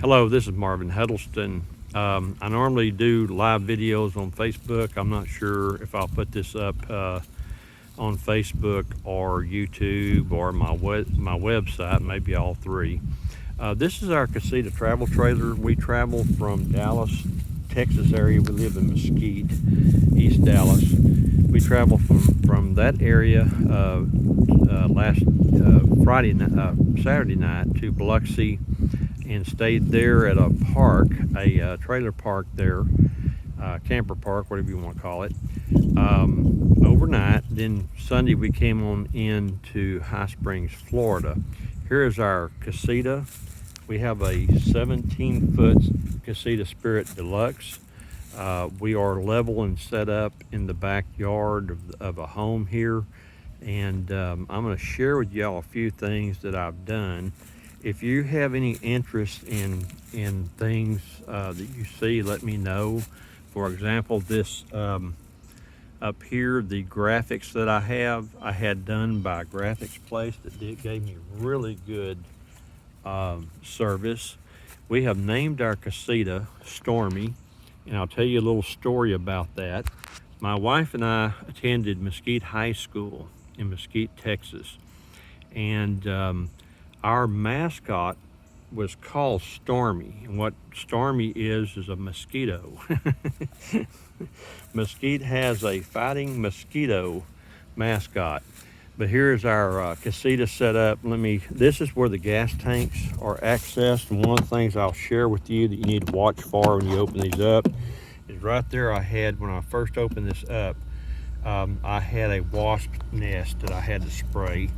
Hello, this is Marvin Huddleston. I normally do live videos on Facebook. I'm not sure if I'll put this up on Facebook or YouTube or my website, maybe all three. This is our Casita travel trailer. We travel from Dallas, Texas area. We live in Mesquite, East Dallas. We travel from that area last Saturday night to Biloxi, and stayed there at a park, a trailer park there, camper park, whatever you want to call it, overnight. Then Sunday we came on in to High Springs, Florida. Here is our Casita. We have a 17-foot Casita Spirit Deluxe. We are level and set up in the backyard of a home here, and I'm going to share with y'all a few things that I've done. If you have any interest in things that you see, let me know. For example, this up here, the graphics that I had done by a graphics place that gave me really good service. We have named our Casita Stormy, and I'll tell you a little story about that. My wife and I attended Mesquite High School in Mesquite, Texas, and our mascot was called Stormy, and what Stormy is a mosquito. Mesquite has a fighting mosquito mascot. But here's our Casita set up. This is where the gas tanks are accessed, and one of the things I'll share with you that you need to watch for when you open these up is right there. When I first opened this up, I had a wasp nest that I had to spray,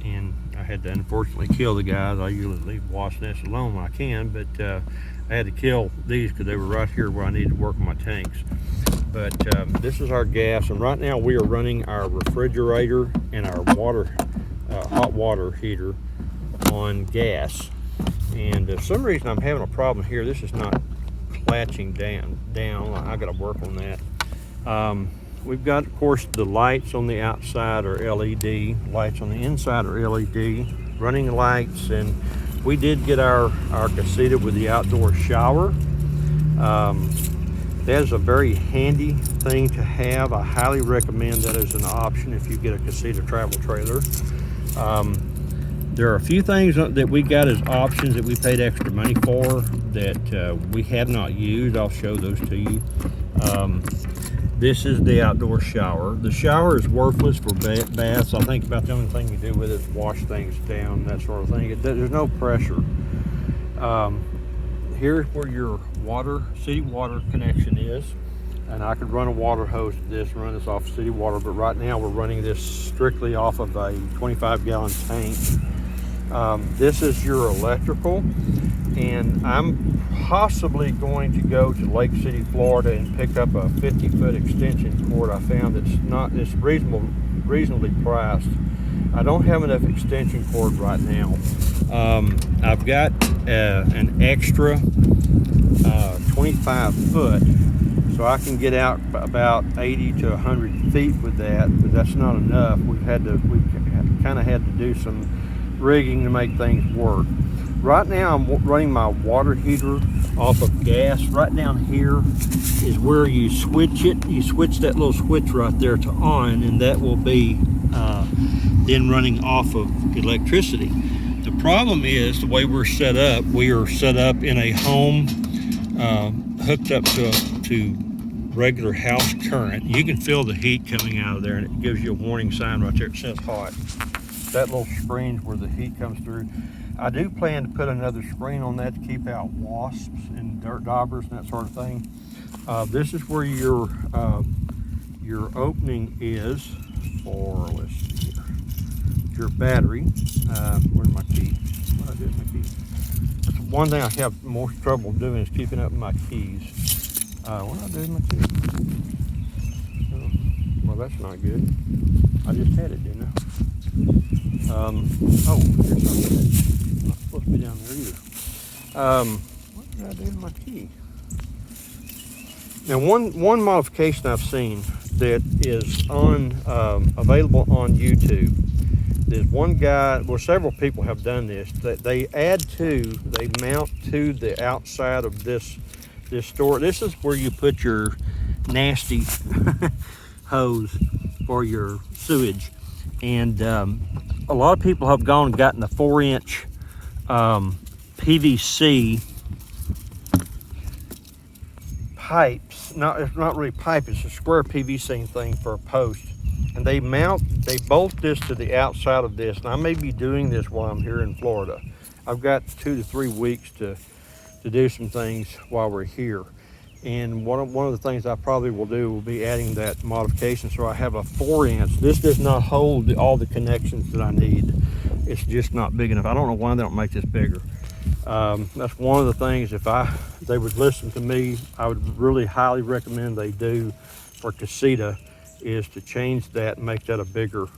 and I had to unfortunately kill the guys. I usually leave wasp nests alone when I can, but I had to kill these because they were right here where I needed to work on my tanks. But this is our gas, and right now we are running our refrigerator and our hot water heater on gas. And for some reason I'm having a problem here. This is not latching down. I got to work on that. We've got, of course, the lights on the outside are LED, lights on the inside are LED, running lights, and we did get our Casita with the outdoor shower. That is a very handy thing to have. I highly recommend that as an option if you get a Casita travel trailer. There are a few things that we got as options that we paid extra money for that we have not used. I'll show those to you. This is the outdoor shower. The shower is worthless for baths. I think about the only thing you do with it is wash things down, that sort of thing. There's no pressure. Here's where your city water connection is, and I could run a water hose to this and run this off city water, but right now we're running this strictly off of a 25-gallon tank. This is your electrical, and I'm possibly going to go to Lake City, Florida, and pick up a 50-foot extension cord. I found it's reasonably priced. I don't have enough extension cord right now. I've got an extra 25 foot, so I can get out about 80 to 100 feet with that, but that's not enough. We kind of had to do some rigging to make things work. Right now I'm running my water heater off of gas. Right down here is where you switch it. You switch that little switch right there to on, and that will be then running off of electricity. The problem is the way we're set up. We are set up in a home hooked up to regular house current. You can feel the heat coming out of there, and it gives you a warning sign right there. It says hot. That little screen's where the heat comes through. I do plan to put another screen on that to keep out wasps and dirt daubers and that sort of thing. This is where your opening is for, let's see here, your battery. Where's my key? What did I do with my key? That's one thing I have more trouble doing is keeping up with my keys. What did I do with my key? Well, that's not good. I just had it, didn't I? Here's something. Not supposed to be down there either. What did I do with my key? Now, one modification I've seen that is available on YouTube is one guy, well, several people have done this, that they mount to the outside of this store. This is where you put your nasty hose for your sewage. And a lot of people have gone and gotten the 4-inch PVC pipes. It's not really pipe, it's a square PVC thing for a post. And they bolt this to the outside of this. And I may be doing this while I'm here in Florida. I've got 2 to 3 weeks to do some things while we're here. And one of the things I probably will do will be adding that modification so I have a 4-inch. This does not hold all the connections that I need. It's just not big enough. I don't know why they don't make this bigger. That's one of the things, if they would listen to me, I would really highly recommend they do for Casita, is to change that and make that a bigger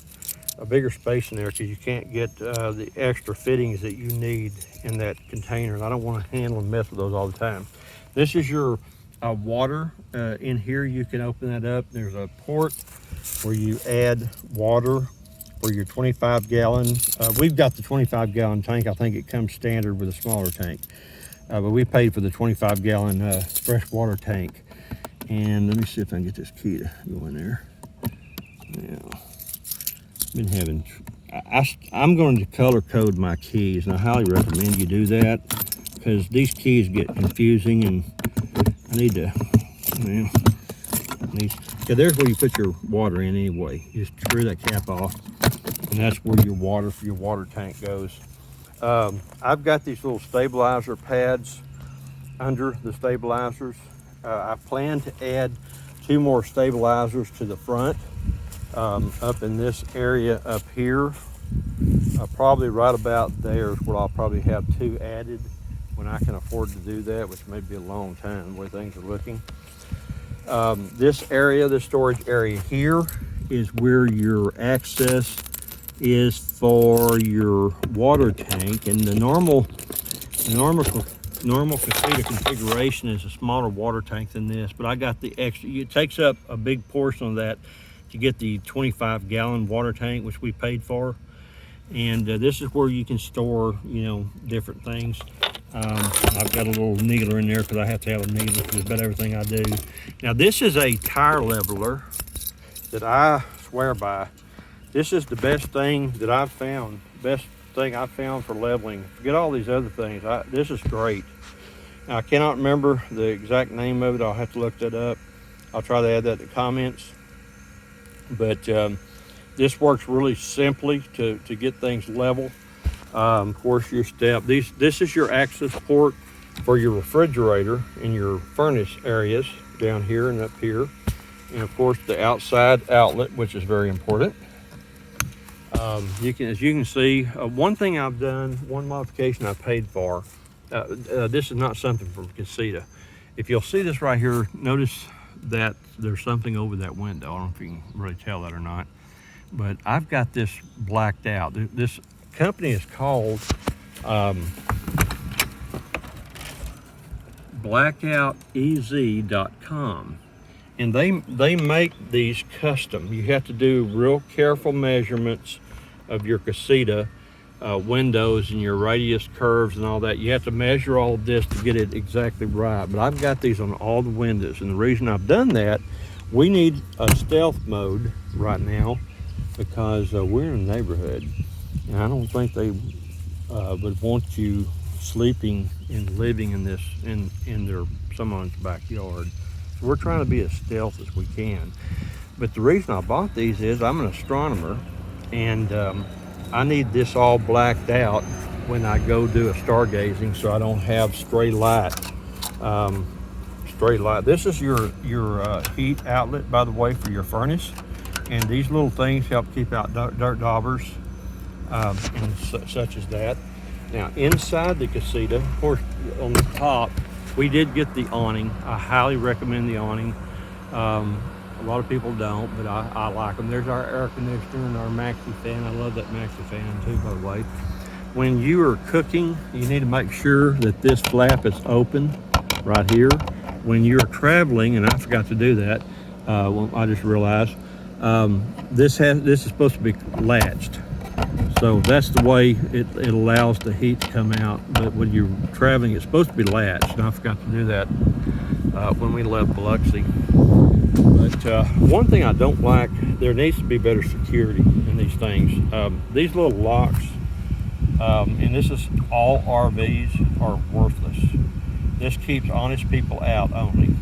space in there, because you can't get the extra fittings that you need in that container. And I don't want to handle and mess with those all the time. This is your water. In here you can open that up. There's a port where you add water for your 25-gallon. We've got the 25-gallon tank. I think it comes standard with a smaller tank. But we paid for the 25-gallon fresh water tank. And let me see if I can get this key to go in there. Now, I'm going to color code my keys, and I highly recommend you do that, because these keys get confusing, and I need to, there's where you put your water in anyway. You just screw that cap off, and that's where your water for your water tank goes. I've got these little stabilizer pads under the stabilizers. I plan to add 2 more stabilizers to the front, up in this area up here. Probably right about there is where I'll probably have 2 added when I can afford to do that, which may be a long time the way things are looking. This area, this storage area here, is where your access is for your water tank. And the normal Casita configuration is a smaller water tank than this, but I got the extra. It takes up a big portion of that to get the 25-gallon water tank, which we paid for. And this is where you can store, different things. I've got a little needler in there because I have to have a needler for just about everything I do. Now, this is a tire leveler that I swear by. This is the best thing that I've found, best thing I've found for leveling. Forget all these other things. This is great. Now, I cannot remember the exact name of it. I'll have to look that up. I'll try to add that to comments. But this works really simply to get things level. Of course, your step. This is your access port for your refrigerator and your furnace areas down here and up here. And of course, the outside outlet, which is very important. As you can see, one thing I've done, one modification I paid for, this is not something from Casita. If you'll see this right here, notice that there's something over that window. I don't know if you can really tell that or not, but I've got this blacked out. This company is called blackoutez.com. And they make these custom. You have to do real careful measurements of your Casita windows and your radius curves and all that. You have to measure all of this to get it exactly right. But I've got these on all the windows. And the reason I've done that, we need a stealth mode right now because we're in a neighborhood. And I don't think they would want you sleeping and living in this, in someone's backyard. So we're trying to be as stealth as we can. But the reason I bought these is I'm an astronomer, and I need this all blacked out when I go do a stargazing, so I don't have stray light. This is your heat outlet, by the way, for your furnace. And these little things help keep out dirt daubers and such as that. Now, inside the Casita, of course, on the top, we did get the awning. I highly recommend the awning. A lot of people don't, but I like them. There's our air conditioner and our maxi fan. I love that maxi fan too, by the way. When you are cooking, you need to make sure that this flap is open right here. When you're traveling, and I forgot to do that, I just realized, this is supposed to be latched. So that's the way it allows the heat to come out. But when you're traveling, it's supposed to be latched, and I forgot to do that when we left Biloxi. But one thing I don't like, there needs to be better security in these things. These little locks, and this is all RVs, are worthless. This keeps honest people out only.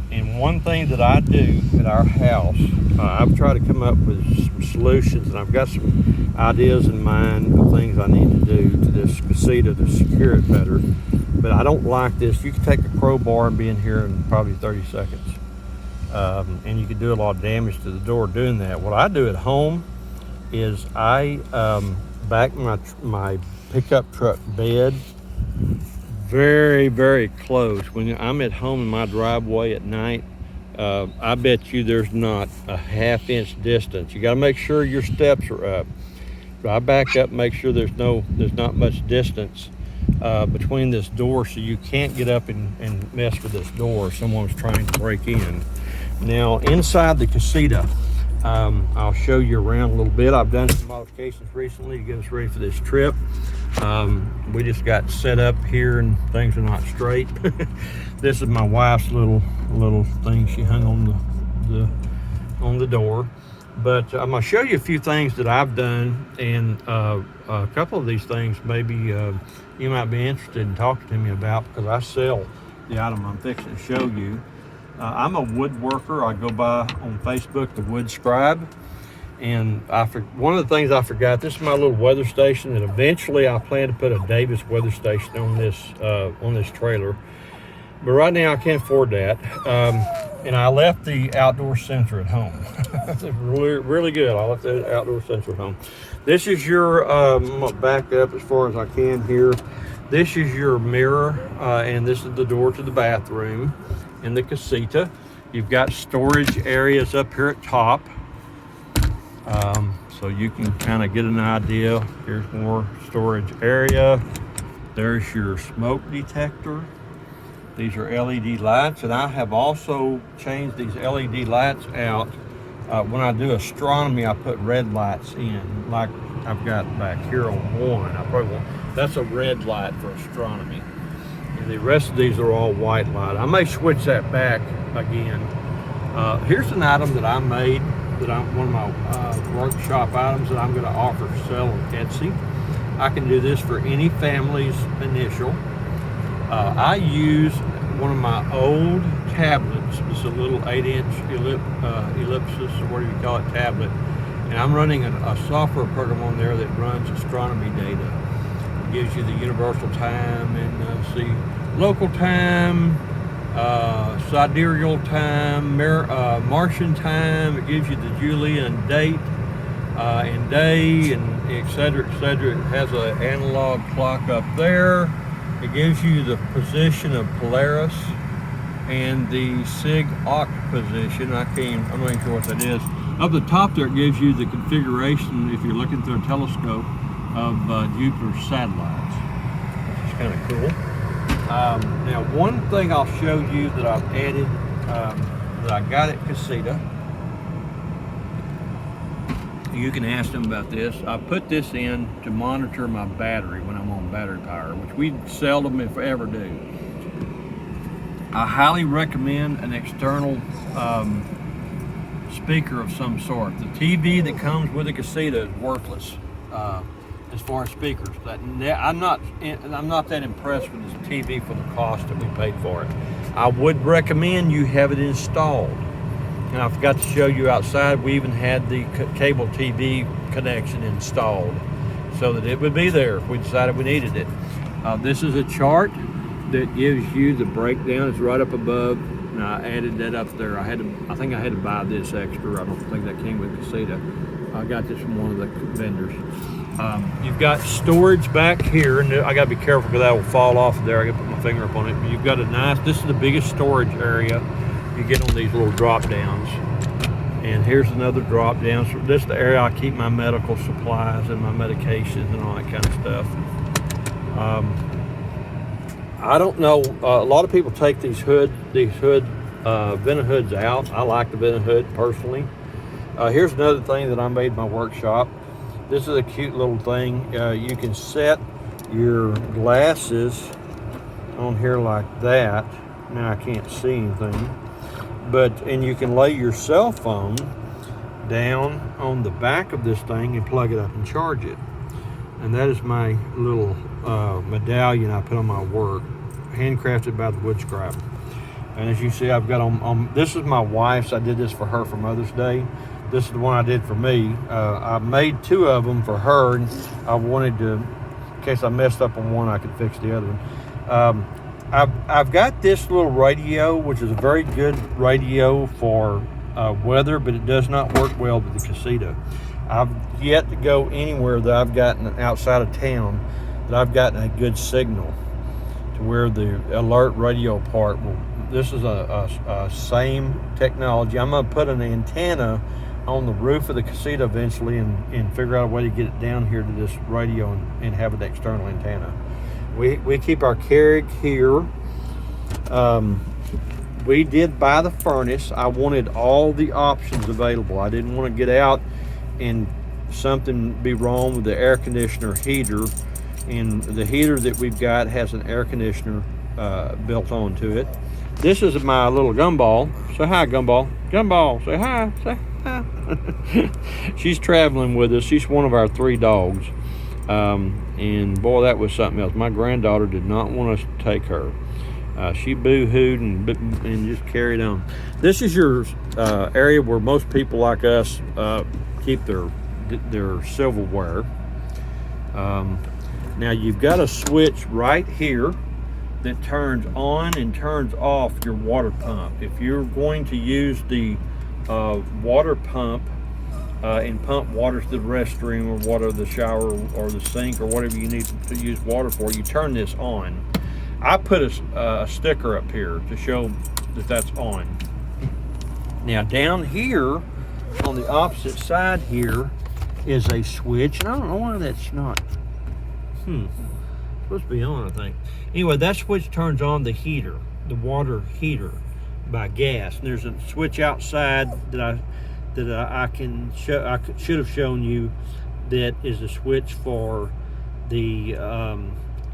And one thing that I do at our house, I've tried to come up with some solutions, and I've got some ideas in mind of things I need to do to this Casita to secure it better. But I don't like this. You can take a crowbar and be in here in probably 30 seconds. And you can do a lot of damage to the door doing that. What I do at home is I back my pickup truck bed very, very close. When I'm at home in my driveway at night, I bet you there's not a half-inch distance. You got to make sure your steps are up. So I back up, make sure there's not much distance between this door, so you can't get up and mess with this door if someone's trying to break in. Now inside the Casita, I'll show you around a little bit. I've done some modifications recently to get us ready for this trip. We just got set up here and things are not straight. This is my wife's little thing she hung on the door. But I'm gonna show you a few things that I've done, and a couple of these things maybe you might be interested in talking to me about, because I sell the item I'm fixing to show you. I'm a woodworker. I go by on Facebook, the Wood Scribe. And one of the things I forgot, this is my little weather station, and eventually I plan to put a Davis weather station on this trailer. But right now I can't afford that. And I left the outdoor sensor at home. It's really, really good. I left the outdoor sensor at home. This is your, I'm gonna back up as far as I can here. This is your mirror, and this is the door to the bathroom in the Casita. You've got storage areas up here at top. So you can kind of get an idea. Here's more storage area. There's your smoke detector. These are LED lights, and I have also changed these LED lights out. When I do astronomy, I put red lights in, like I've got back here on one. That's a red light for astronomy. And the rest of these are all white light. I may switch that back again. Here's an item that I made, one of my workshop items that I'm going to offer to sell on Etsy. I can do this for any family's initial. I use one of my old tablets. It's a little 8-inch ellipsis, or what do you call it, tablet. And I'm running a software program on there that runs astronomy data. It gives you the universal time and local time, sidereal time, Martian time. It gives you the Julian date and day, and et cetera, et cetera. It has an analog clock up there. It gives you the position of Polaris and the Sig Oct position. I'm not even sure what that is. Up the top there, it gives you the configuration, if you're looking through a telescope, of Jupiter's satellites, which is kind of cool. Now, one thing I'll show you that I've added, that I got at Casita, you can ask them about this. I put this in to monitor my battery when I'm on battery power, which we seldom, if ever, do. I highly recommend an external speaker of some sort. The TV that comes with the Casita is worthless as far as speakers. I'm not that impressed with this TV for the cost that we paid for it. I would recommend you have it installed. And I forgot to show you outside, we even had the cable TV connection installed so that it would be there if we decided we needed it. This is a chart that gives you the breakdown. It's right up above, and I added that up there. I think I had to buy this extra. I don't think that came with Casita. I got this from one of the vendors. You've got storage back here, and I got to be careful because that will fall off of there. I got to put my finger up on it. But you've got this is the biggest storage area you get on these little drop downs. And here's another drop down. So this is the area I keep my medical supplies and my medications and all that kind of stuff. I don't know, a lot of people take these vent hoods out. I like the vent hood personally. Here's another thing that I made in my workshop. This is a cute little thing. You can set your glasses on here like that. Now I can't see anything, and you can lay your cell phone down on the back of this thing and plug it up and charge it. And that is my little medallion I put on my work, handcrafted by the wood scribe. And as you see, I've got on this is my wife's. I did this for her for Mother's Day. This is the one I did for me. I made 2 of them for her, and I wanted to, in case I messed up on one, I could fix the other one. I've got this little radio, which is a very good radio for weather, but it does not work well with the Casita. I've yet to go anywhere that I've gotten outside of town that I've gotten a good signal to where the alert radio part will. This is a same technology. I'm gonna put an antenna on the roof of the Casita eventually and figure out a way to get it down here to this radio and have an external antenna. We keep our Keurig here. We did buy the furnace. I wanted all the options available. I didn't want to get out and something be wrong with the air conditioner heater. And the heater that we've got has an air conditioner built onto it. This is my little gumball. Say hi, Gumball. Gumball, say hi. Say hi. She's traveling with us. She's one of our 3 dogs. And boy, that was something else. My granddaughter did not want us to take her. She boo-hooed and just carried on. This is your area where most people like us keep their silverware. Now you've got a switch right here that turns on and turns off your water pump. If you're going to use the water pump and pump water to the restroom or water the shower or the sink or whatever you need to use water for, you turn this on. I put a sticker up here to show that that's on. Now down here on the opposite side here is a switch, and I don't know why that's not supposed to be on, I think. Anyway, that switch turns on the heater, the water heater by gas. And there's a switch outside that I can show. I should have shown you that is a switch for the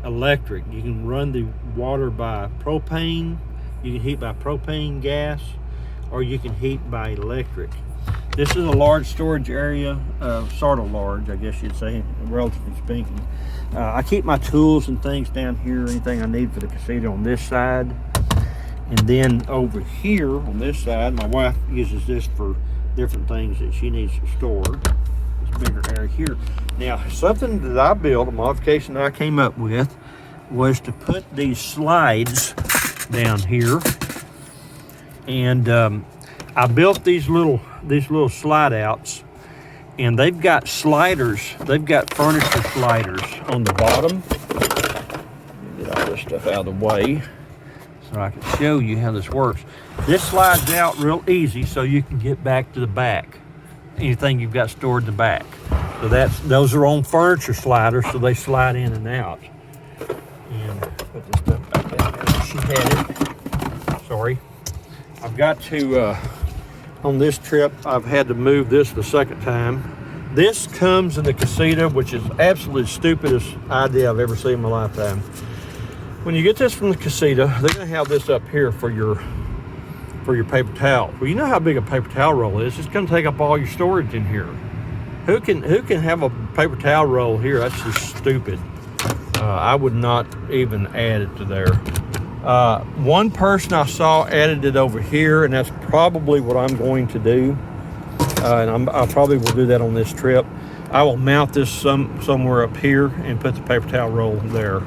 electric. You can run the water by propane. You can heat by propane gas, or you can heat by electric. This is a large storage area, sort of large, I guess you'd say, relatively speaking. I keep my tools and things down here, anything I need for the Casita on this side. And then over here on this side, my wife uses this for different things that she needs to store. This bigger area here. Now, something that I built, a modification that I came up with, was to put these slides down here. And I built these little slide outs, and they've got sliders. They've got furniture sliders on the bottom. Let me get all this stuff out of the way so I can show you how this works. This slides out real easy so you can get back to the back. Anything you've got stored in the back. So those are on furniture sliders, so they slide in and out. And put this stuff back down there. She had it. Sorry. I've got to, on this trip, I've had to move this the second time. This comes in the Casita, which is absolutely stupidest idea I've ever seen in my lifetime. When you get this from the Casita, they're gonna have this up here for your paper towel. Well, you know how big a paper towel roll is. It's gonna take up all your storage in here. Who can have a paper towel roll here? That's just stupid. I would not even add it to there. One person I saw added it over here, and that's probably what I'm going to do. And I probably will do that on this trip. I will mount this somewhere up here and put the paper towel roll there.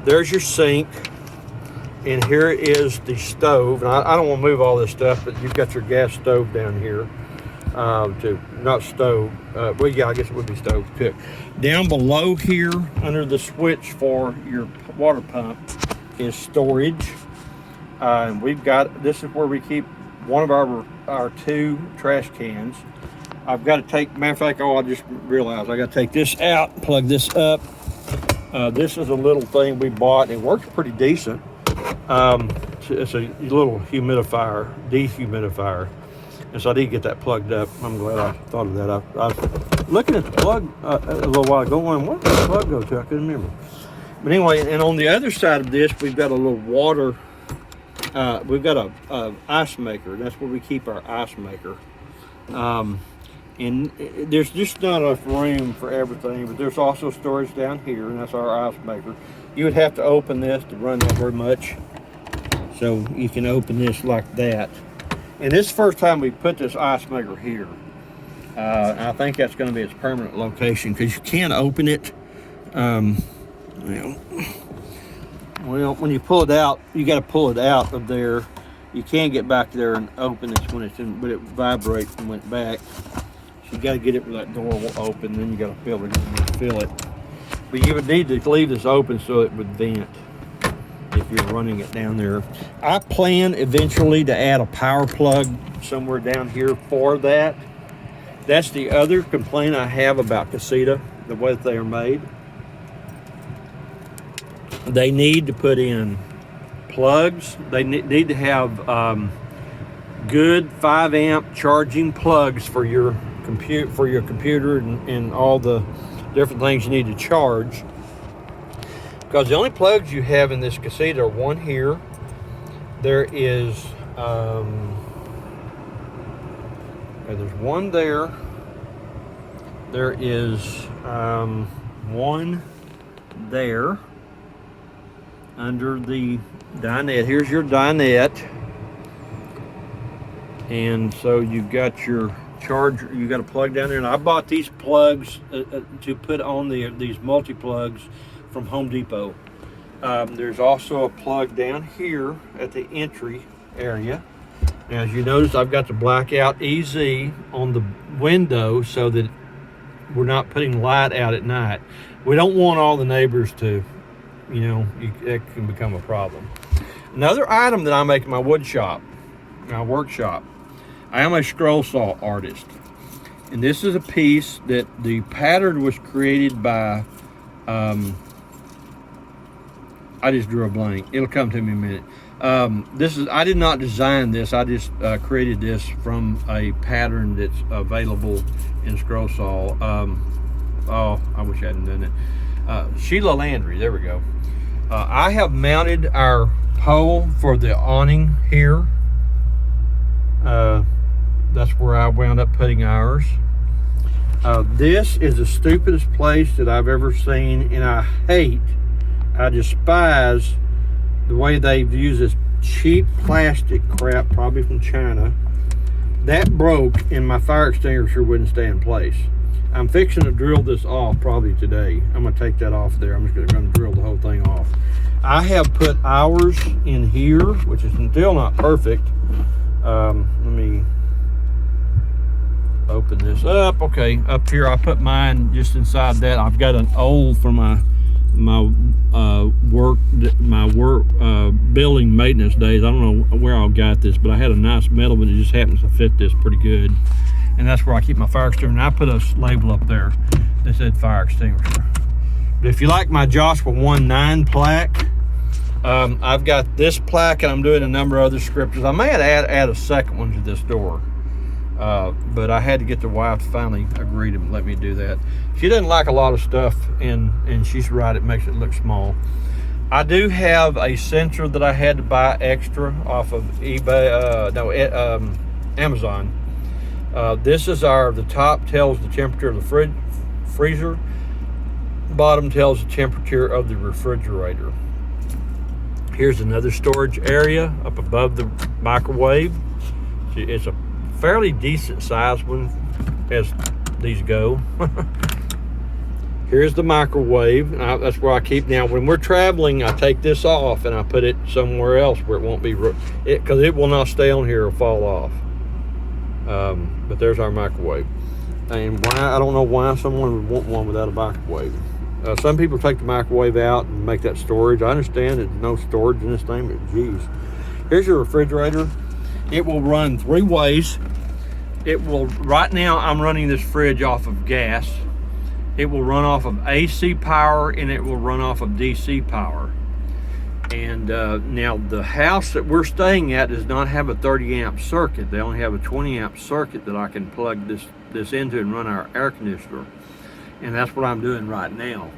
There's your sink, and here is the stove. And I don't want to move all this stuff, but you've got your gas stove down here. Not stove, well, yeah, I guess it would be stove to cook. Down below here, under the switch for your water pump, is storage. And this is where we keep one of our 2 trash cans. I've got to take, matter of fact, I just realized I got to take this out, plug this up. This is a little thing we bought, and it works pretty decent. It's a little humidifier, dehumidifier. And so I did get that plugged up. I'm glad I thought of that. I was looking at the plug a little while ago, going, where did the plug go to? I couldn't remember. But anyway, and on the other side of this, we've got a little water. We've got a ice maker. That's where we keep our ice maker. And there's just not enough room for everything, but there's also storage down here, and that's our ice maker. You would have to open this to run that very much. So you can open this like that. And this is the first time we put this ice maker here. I think that's going to be its permanent location because you can't open it. Well, when you pull it out, you got to pull it out of there. You can get back there and open it when it's in, but it vibrates and went back. So you got to get it where that door will open. Then you got to fill it and fill it. But you would need to leave this open so it would vent if you're running it down there. I plan eventually to add a power plug somewhere down here for that. That's the other complaint I have about Casita, the way that they are made. They need to put in plugs. They need to have good 5-amp charging plugs for your computer and all the different things you need to charge. Because the only plugs you have in this Casita are one here. There is there's one there. There is one there under the dinette. Here's your dinette. And so you've got your charger, you got a plug down there. And I bought these plugs to put on these multi-plugs from Home Depot. There's also a plug down here at the entry area. Now, as you notice, I've got the blackout EZ on the window so that we're not putting light out at night. We don't want all the neighbors to, it can become a problem. Another item that I make in my wood shop, my workshop, I am a scroll saw artist. And this is a piece that the pattern was created by, I just drew a blank. It'll come to me in a minute. I did not design this. I just created this from a pattern that's available in scroll saw. Oh, I wish I hadn't done it. Sheila Landry, there we go. I have mounted our pole for the awning here. That's where I wound up putting ours. This is the stupidest place that I've ever seen, and I despise the way they've used this cheap plastic crap, probably from China. That broke and my fire extinguisher wouldn't stay in place. I'm fixing to drill this off probably today. I'm gonna take that off there. I'm just gonna drill the whole thing off. I have put ours in here, which is still not perfect. Let me open this up. Okay, up here I put mine just inside that. I've got an old for my work building maintenance days. I don't know where I got this, but I had a nice metal, but it just happens to fit this pretty good. And that's where I keep my fire extinguisher. And I put a label up there that said fire extinguisher. But if you like my Joshua 1.9 plaque, I've got this plaque, and I'm doing a number of other scriptures. I may add a second one to this door. But I had to get the wife to finally agree to let me do that. She doesn't like a lot of stuff, and she's right, it makes it look small. I do have a sensor that I had to buy extra off of Amazon. This is the top tells the temperature of the freezer, bottom tells the temperature of the refrigerator. Here's another storage area up above the microwave. It's a fairly decent sized one as these go. Here's the microwave. That's where I keep. Now when we're traveling, I take this off and I put it somewhere else where it won't be, because it will not stay on here or fall off. But there's our microwave. And why, I don't know why someone would want one without a microwave. Some people take the microwave out and make that storage. I understand there's no storage in this thing, but geez. Here's your refrigerator. It will run 3 ways. Right now I'm running this fridge off of gas. It will run off of AC power, and it will run off of DC power. And now the house that we're staying at does not have a 30 amp circuit. They only have a 20 amp circuit that I can plug this into and run our air conditioner. And that's what I'm doing right now.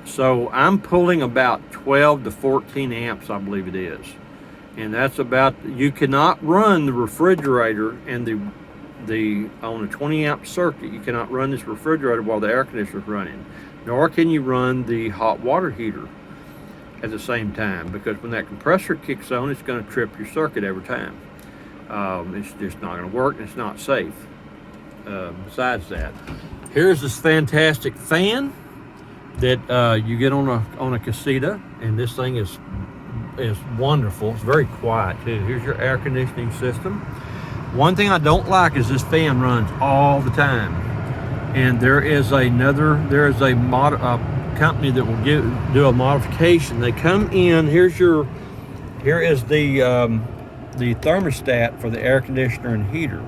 So I'm pulling about 12 to 14 amps, I believe it is. And that's about, you cannot run the refrigerator and on a 20 amp circuit, you cannot run this refrigerator while the air conditioner is running. Nor can you run the hot water heater at the same time, because when that compressor kicks on, it's going to trip your circuit every time. It's just not going to work, and it's not safe. Besides that, here's this fantastic fan that you get on a Casita, and this thing is wonderful. It's very quiet too. Here's your air conditioning system. One thing I don't like is this fan runs all the time, and there is a company that will do a modification. They come in. Here is the thermostat for the air conditioner and heater.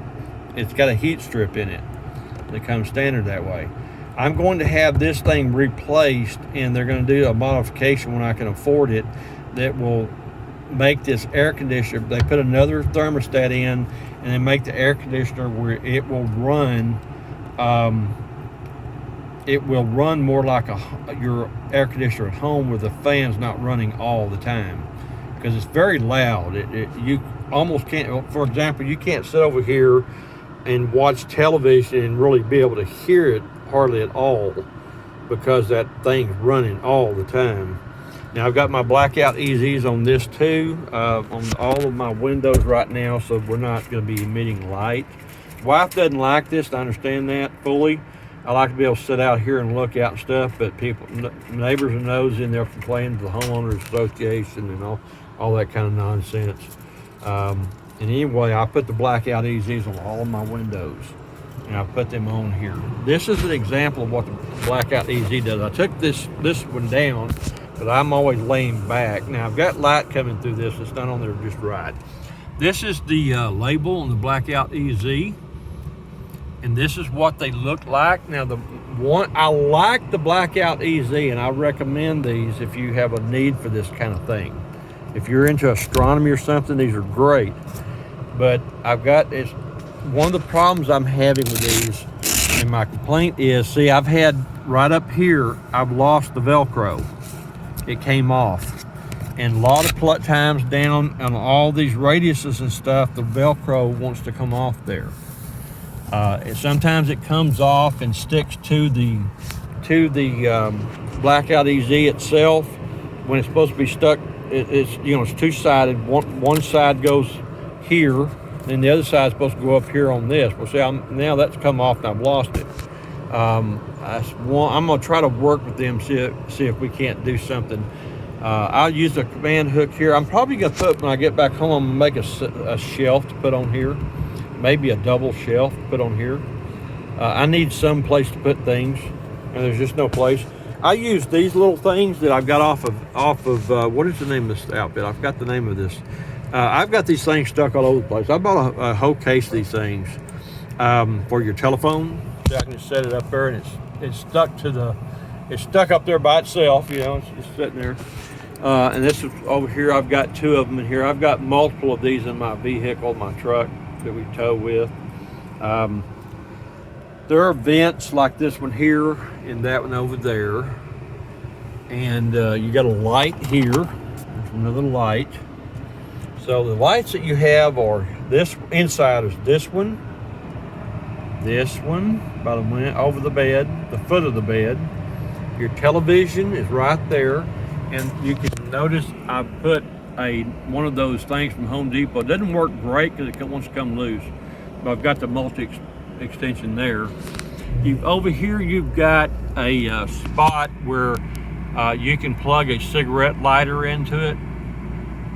It's got a heat strip in it that comes standard that way. I'm going to have this thing replaced, and they're going to do a modification when I can afford it that will make this air conditioner. They put another thermostat in, and they make the air conditioner where it will run. It will run more like your air conditioner at home, where the fan's not running all the time, because it's very loud. You almost can't. For example, you can't sit over here and watch television and really be able to hear it hardly at all, because that thing's running all the time. Now I've got my blackout EZs on this too, on all of my windows right now, so we're not going to be emitting light. Wife doesn't like this, I understand that fully. I like to be able to sit out here and look out and stuff, but neighbors are nosy, and they'll complain to the homeowners association and all that kind of nonsense. And anyway, I put the blackout EZs on all of my windows, and I put them on here. This is an example of what the blackout EZ does. I took this one down, but I'm always laying back. Now I've got light coming through this. It's not on there just right. This is the label on the blackout EZ, and this is what they look like. Now I like the blackout EZ, and I recommend these if you have a need for this kind of thing. If you're into astronomy or something, these are great. But it's one of the problems I'm having with these, and my complaint is, see, I've had right up here, I've lost the Velcro. It came off. And a lot of times down on all these radiuses and stuff, the Velcro wants to come off there. Sometimes it comes off and sticks to the blackout EZ itself when it's supposed to be stuck. It's two-sided. One side goes here, and the other side is supposed to go up here on this. Well, see, now that's come off and I've lost it. I'm gonna try to work with them, see if we can't do something. I'll use a command hook here. I'm probably gonna when I get back home, I'm gonna make a shelf to put on here, maybe a double shelf to put on here. I need some place to put things, and there's just no place. I use these little things that I've got off of what is the name of this outfit? I forgot the name of this. I've got these things stuck all over the place. I bought a whole case of these things for your telephone. So I can just set it up there, and it's stuck up there by itself. It's just sitting there. And this is over here. I've got two of them in here. I've got multiple of these in my vehicle, my truck that we tow with. There are vents like this one here and that one over there. And you got a light here. There's another light. So the lights that you have are this inside is this one by the window, over the bed, the foot of the bed. Your television is right there, and you can notice I put one of those things from Home Depot. It doesn't work great because it wants to come loose, but I've got the multi-extension there. Over here you've got a spot where you can plug a cigarette lighter into it,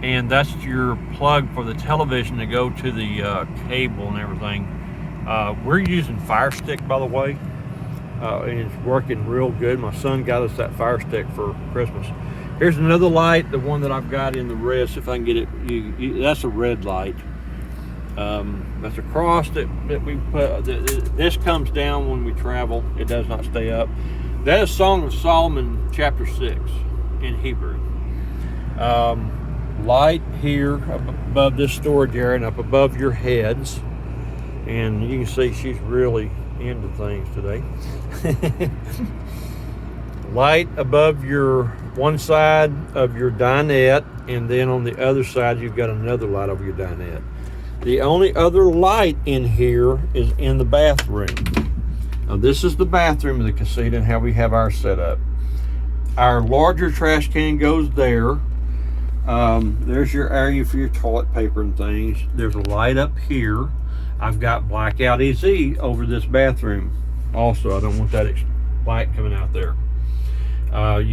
and that's your plug for the television to go to the cable and everything. We're using Fire Stick, by the way, and it's working real good. My son got us that Fire Stick for Christmas. Here's another light, the one that I've got in the red, so if I can get it. That's a red light. That's a cross that we put. This comes down when we travel. It does not stay up. That is Song of Solomon chapter 6 in Hebrew. Light here up above this storage area and up above your heads. And you can see she's really into things today. Light above your one side of your dinette, and then on the other side you've got another light over your dinette. The only other light in here is in the bathroom. Now this is the bathroom of the Casita and how we have ours set up. Our larger trash can goes there. There's your area for your toilet paper and things. There's a light up here. I've got blackout EZ over this bathroom also. I don't want that light coming out there. You